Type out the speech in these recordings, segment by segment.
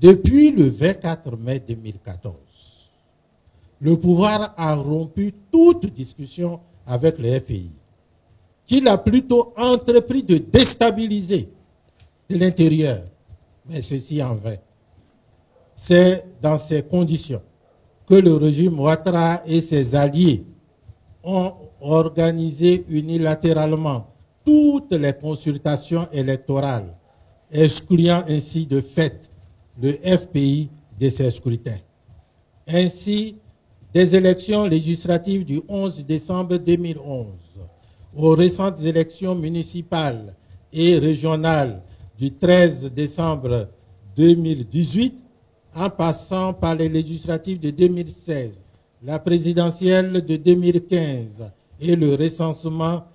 Depuis le 24 mai 2014, le pouvoir a rompu toute discussion avec le FPI, qu'il a plutôt entrepris de déstabiliser de l'intérieur, mais ceci en vain. C'est dans ces conditions que le régime Ouattara et ses alliés ont organisé unilatéralement toutes les consultations électorales, excluant ainsi de fait le FPI de ces scrutins. Ainsi, des élections législatives du 11 décembre 2011 aux récentes élections municipales et régionales du 13 décembre 2018, en passant par les législatives de 2016, la présidentielle de 2015 et le recensement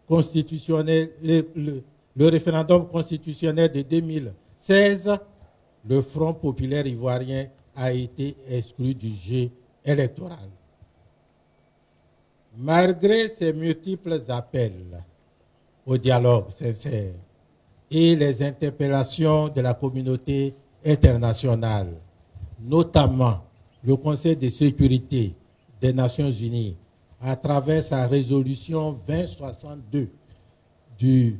constitutionnel, le référendum constitutionnel de 2016, le Front populaire ivoirien a été exclu du jeu électoral. Malgré ces multiples appels au dialogue sincère et les interpellations de la communauté internationale, notamment le Conseil de sécurité des Nations unies, à travers sa résolution 2062 du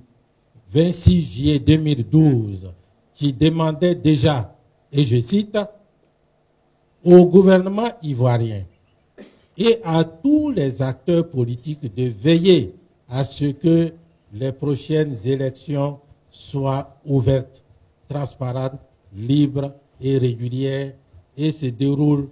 26 juillet 2012, qui demandait déjà, et je cite, au gouvernement ivoirien et à tous les acteurs politiques de veiller à ce que les prochaines élections soient ouvertes, transparentes, libres et régulières et se déroulent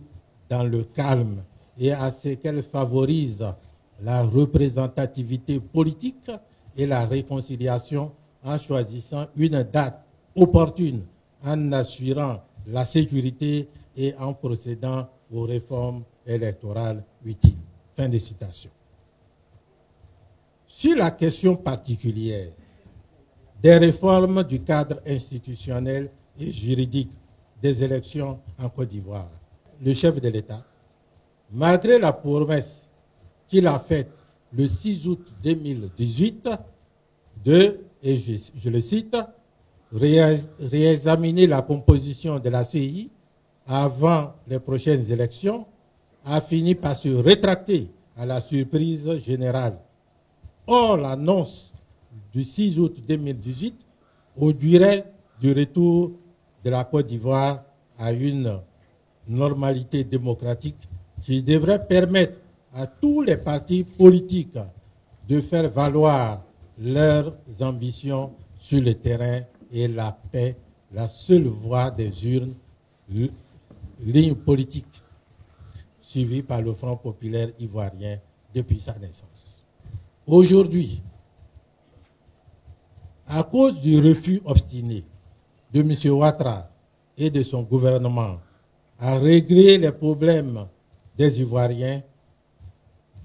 dans le calme et à ce qu'elles favorisent la représentativité politique et la réconciliation en choisissant une date opportune, en assurant la sécurité et en procédant aux réformes électorales utiles. Fin de citation. Sur la question particulière des réformes du cadre institutionnel et juridique des élections en Côte d'Ivoire, le chef de l'État, malgré la promesse qu'il a faite le 6 août 2018 de, et je le cite, réexaminer la composition de la CEI avant les prochaines élections, a fini par se rétracter à la surprise générale. Or, l'annonce du 6 août 2018 augurait du retour de la Côte d'Ivoire à une normalité démocratique qui devrait permettre à tous les partis politiques de faire valoir leurs ambitions sur le terrain et la paix, la seule voie des urnes, ligne politique suivie par le Front populaire ivoirien depuis sa naissance. Aujourd'hui, à cause du refus obstiné de M. Ouattara et de son gouvernement à régler les problèmes des Ivoiriens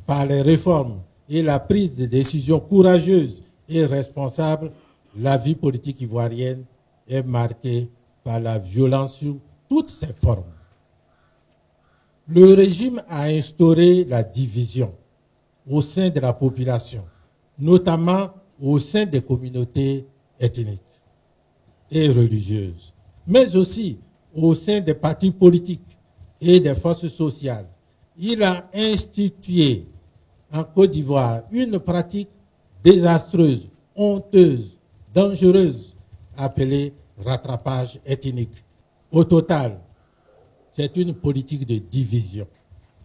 par les réformes et la prise de décisions courageuses et responsables, la vie politique ivoirienne est marquée par la violence sous toutes ses formes. Le régime a instauré la division au sein de la population, notamment au sein des communautés ethniques et religieuses, mais aussi au sein des partis politiques et des forces sociales. Il a institué en Côte d'Ivoire une pratique désastreuse, honteuse, dangereuse, appelée rattrapage ethnique. Au total, c'est une politique de division,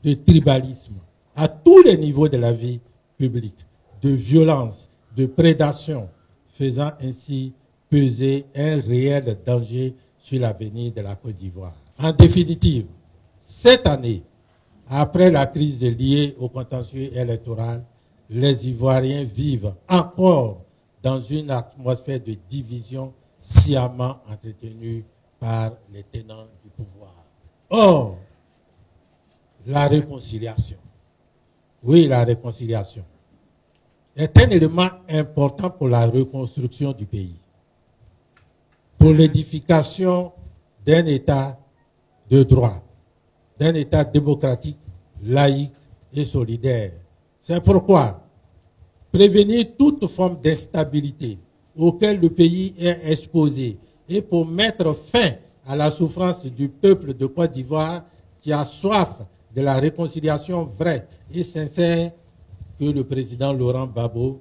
de tribalisme, à tous les niveaux de la vie publique, de violence, de prédation, faisant ainsi peser un réel danger sur l'avenir de la Côte d'Ivoire. En définitive, cette année, après la crise liée au contentieux électoral, les Ivoiriens vivent encore dans une atmosphère de division sciemment entretenue par les tenants du pouvoir. Or, la réconciliation, oui, la réconciliation, est un élément important pour la reconstruction du pays, pour l'édification d'un État de droit, d'un État démocratique, laïque et solidaire. C'est pourquoi prévenir toute forme d'instabilité auquel le pays est exposé et pour mettre fin à la souffrance du peuple de Côte d'Ivoire qui a soif de la réconciliation vraie et sincère que le président Laurent Gbagbo,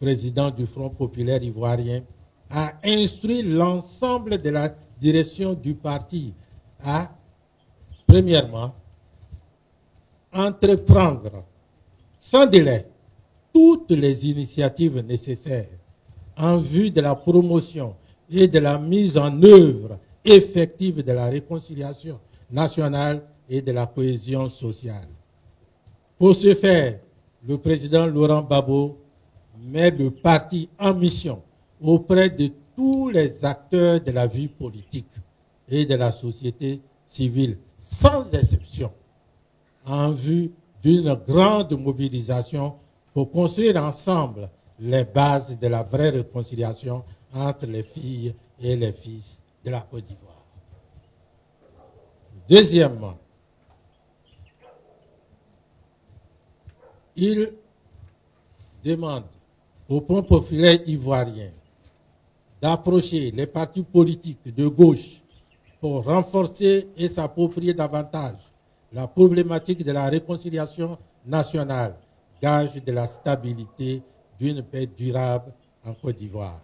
président du Front populaire ivoirien, a instruit l'ensemble de la direction du parti à, premièrement, entreprendre sans délai toutes les initiatives nécessaires en vue de la promotion et de la mise en œuvre effective de la réconciliation nationale et de la cohésion sociale. Pour ce faire, le président Laurent Gbagbo met le parti en mission auprès de tous les acteurs de la vie politique et de la société civile, sans exception, en vue d'une grande mobilisation pour construire ensemble les bases de la vraie réconciliation entre les filles et les fils de la Côte d'Ivoire. Deuxièmement, il demande au Front populaire ivoirien d'approcher les partis politiques de gauche pour renforcer et s'approprier davantage la problématique de la réconciliation nationale, gage de la stabilité d'une paix durable en Côte d'Ivoire.